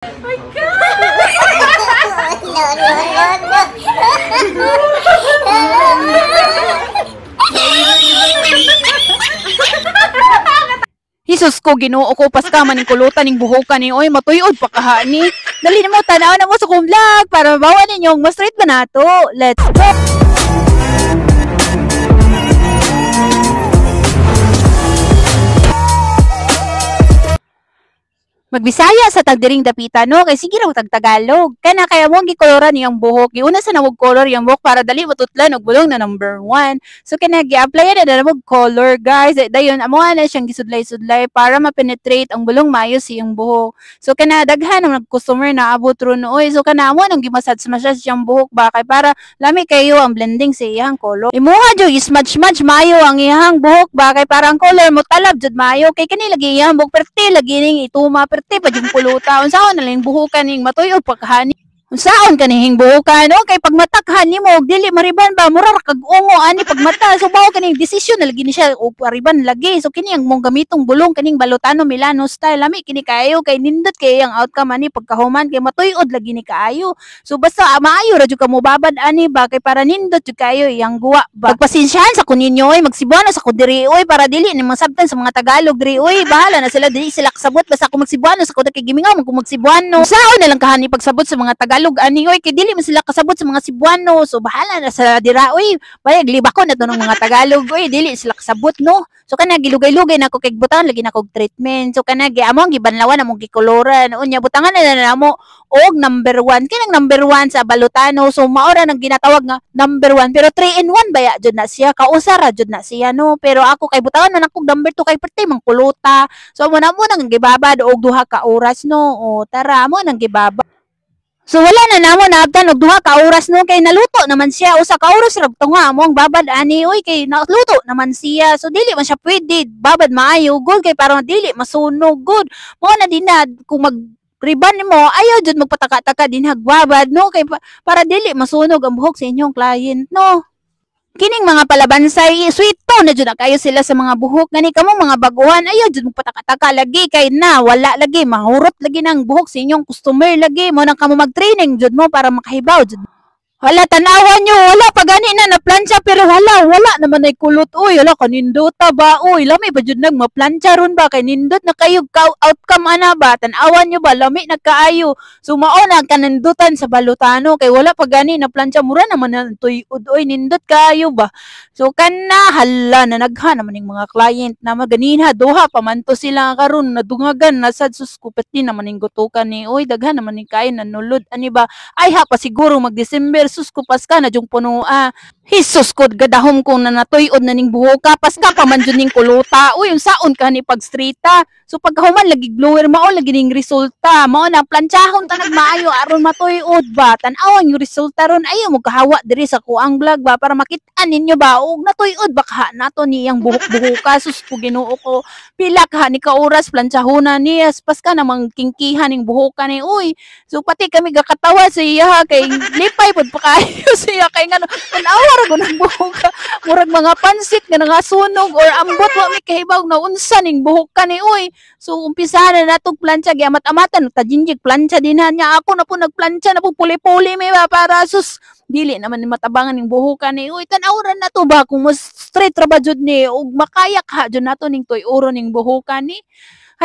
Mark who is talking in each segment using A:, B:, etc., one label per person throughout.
A: My God!
B: Hisus ko, Ginoo ko, paska maning kulutan ning buhokan ni oy matuyod pa kahani. Dali na mo tanaw na mo sa kong vlog para mabawa ninyong mas straight ba nato. Let's go. Magbisaya sa tagdiring dapita no kay sige raw tag Tagalog. Kana kaya mo gikoloran niyang buhok. Giuna sa nawog color yang buhok para dali matutlan og bulong na number 1. So kana gi-apply na nawog color guys. Dayon amo na siyang gisudlay-sudlay para ma-penetrate ang bulong mayo siyang buhok. So kana daghan ang customer na abot ron oy. So kana amo nang gimassage siyang buhok ba kay para lami kayo ang blending sa iyang color. Imuha jud ismatch-match mayo ang iyang buhok ba kay para ang color mo talab jud mayo kay kani lagi iyang buhok perti lagi ning ituma perti pa yung puluta. Unsaon na lang buhukan ning matuyo pagkahani. Unsaon kanihing buhukan? Okay, pag matakhan nimo og dili mariban ba mura ra kag ungo ani pag mata. So bawo kaning desisyon na lagi ni siya og mariban lagi. So kini ang mong gamitong bulong kaning Balotano Milano style. Lami kini kaayo kay nindot kay ang outcome ani pagkahuman kay matuyod lagi ni kaayo. So basta maayo ra jud ka mo babad ani ba kay para nindot jud kaayo iyang guwa. Pagpasensyahan sa kuninyo oy magsibuano sa kudiri oy para dili ni masabtan sa mga Tagalog diri oy bahala na sila dili sila kasabot basta kung magsibuano sa kuda kay gimingaw man kung magsibuano. Unsaon na lang kahani pagsabot sa mga Tagalog ani oy kay dili man sila kasabot sa mga Cebuano so bahala na sa dira oy bayag libako na to ng mga Tagalog oy dili sila kasabot no so kana gilugay-lugay nako kay butangan lagi nako treatment so kana giamong gibanlawan among gikoloran unya butangan na namo og number 1 kinang number 1 sa Balotano so maora nang ginatawag nga number 1 pero 3 in 1 baya jud na siya kausara jud na siya no pero ako kay butangan man ako number 2 kay perti mang kuluta so mo nang gibabad og duha ka oras no o tara mo nang gibabad. So wala na namo naabtan og duha ka oras no kay naluto naman siya usa ka oras ra tunga mo ang babad ani oy kay naluto naman siya so dili man siya pwede babad maayo good kay para dili masunog good mo na din na kung mag riban mo ayaw jud magpataka-taka din hagbabad no kay para dili masunog ang buhok sa inyong client no. Kining mga palabansay sweeto na jud kayo sila sa mga buhok gani kamo mga baguhan ayaw jud magpataka-taka lagi kay na wala lagi mahurot lagi ng buhok sa inyong customer lagi mo nang kamo mag-training jud mo para makahibaw jud. Hala tanawan nyo wala pa gani na naplansya pero wala naman ay kulot uy wala kanindota ba uy lami ba jud nag maplansya ron ba kay nindot na kayo outcome ana ba tanawan nyo ba lami nagkaayo so mao na kanindutan sa Balotano kay wala pa gani na plansya mura naman na tuyod uy nindot kaayo ba so kana hala na naghan naman ning mga client na maganinha duha pa man to sila karon nadungagan na sad sus kupeti naman ning gutukan ni uy daghan naman ning kayo nanulod ani ba ay ha pa siguro mag December sus ko paska na jung puno Hisus ko gadahom kong na natuyod na ning buhoka paska pa man jud ning kuluta uy unsaon ka ni pagstrita so pagkahuman lagi blower mao lagi ning resulta mao na planchahon ta nagmaayo aron matuyod ba tan-awon yung resulta ron ayo mo kahawa diri sa kuang vlog ba para makit-an ninyo ba og natuyod ba ka nato niyang buhok-buhoka sus ko Ginoo ko pila ka ni ka oras planchahona niya paska namang kingkihan ning buhoka ni uy so pati kami gakatawa sa iya kay lipay pud pa kayo siya kay ngano tan-awa ra gunang buhok murag mga pansit nga nangasunog or ambot wa mi kahibaw na unsa ning buhok ka ni uy so umpisa na natog plancha giamat-amatan tajinjig plancha dinhan niya ako na po nagplancha na po puli-puli may ba para sus dili naman matabangan ning buhok ka ni uy tan-awran na to ba kung mas straight ra ba jud ni ug makayak ha jud nato ning tuy-uro ning buhok ka ni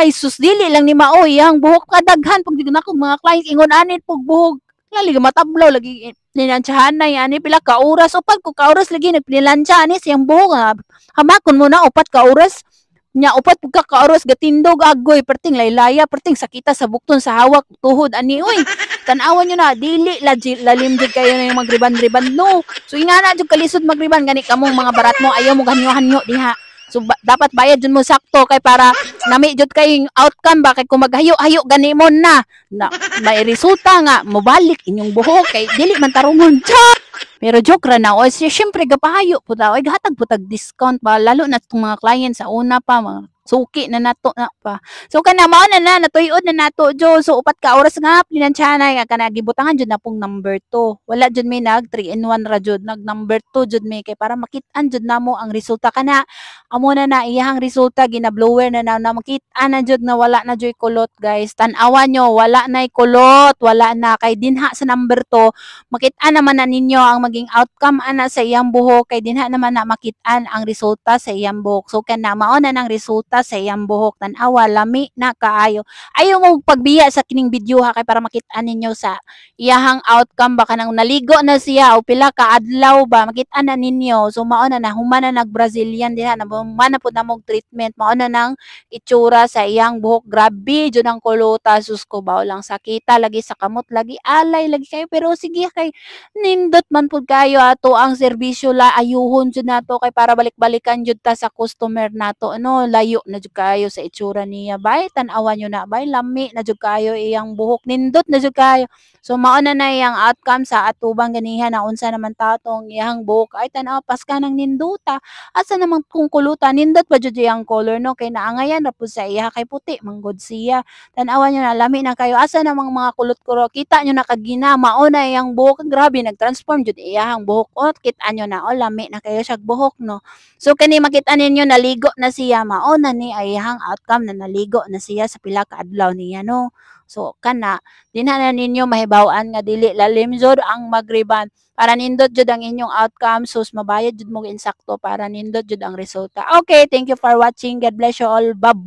B: ay sus dili lang ni maoy ang buhok kadaghan pag nako mga client ingon anit pug buhok lagi matablaw lagi ninansyahan na yan pila ka oras upat ko ka oras lagi nagpinilansya ani siyang buhok hamakon mo na upat ka oras nya upat pud ka oras gatindog agoy perting laylaya perting sakita sa bukton sa hawak tuhod ani uy tan-awan nyo na dili lalim jud kayo na yung magriban-riban no so ingana jud kalisod magriban gani kamong mga barat mo ayaw mo ganyo-hanyo diha so dapat bayad jud mo sakto kay para nami jud kay outcome ba kay kung maghayo-hayo gani mo na may resulta nga mobalik inyong buhok kay dili man tarungon pero joke ra na o syempre gapahayo pud oy gahatag putag discount ba lalo na tong mga client sa una pa mga suki na nato na pa. So kana mao na natuyod na nato jo. So upat ka oras nga plinantsahanay nga kana gibutangan jud na pong number 2. Wala jud may nag 3 in 1 ra jud, nag number 2 jud may kay para makit-an jud namo ang resulta kana. Amo na iyahang resulta ginablower na makit-an na jud na wala na joy kulot guys. Tan-awan nyo wala nay kulot, wala na kay dinha sa number 2 makit-an naman na ninyo ang maging outcome ana sa iyang buhok kay dinha naman na makit-an ang resulta sa iyang buhok. So kana mao na nang resulta sa iyang buhok, tan-awa lami na kaayo. Ayaw mo pagbiya sa kining video ha kay para makit-an ninyo sa iyahang outcome baka nang naligo na siya o pila ka adlaw ba makit-an na ninyo. So mao na human na nag Brazilian diha na man na pud namog treatment, mao na nang itsura sa iyang buhok. Grabe jud ang kulota, sus ko bawo lang sakita lagi sa kamot lagi alay lagi kayo pero sige kay nindot man pud kayo ato ang serbisyo la ayuhon jud nato kay para balik-balikan jud ta sa customer nato ano layo na jud kayo sa itsura niya bay tan-awan nyo na bay lami na jud kayo iyang buhok nindot na jud kayo. So mao na iyang outcome sa atubang ganihan na unsa naman tatong iyang buhok ay tan-aw pas ka nang ninduta asa naman kung kulutan nindot pa jud iyang color no kay naangayan ra pud sa iya kay puti manggod siya. Tan-awan nyo na lami na kayo asa namang mga kulot-kulot kita nyo na kagina mao na iyang buhok grabe nag-transform jud iyang buhok o kit-an nyo na o lami na kayo siya buhok no. So kani makita ninyo naligo na siya mao na ni iyang outcome na naligo na siya sa pila ka adlaw niya no. So kana dinha na ninyo mahibaw-an nga dili lalim jud ang mag-rebond para nindot jud ang inyong outcome sus mabayad jud mo insakto para nindot jud ang resulta. Okay, thank you for watching. God bless you all. Bye.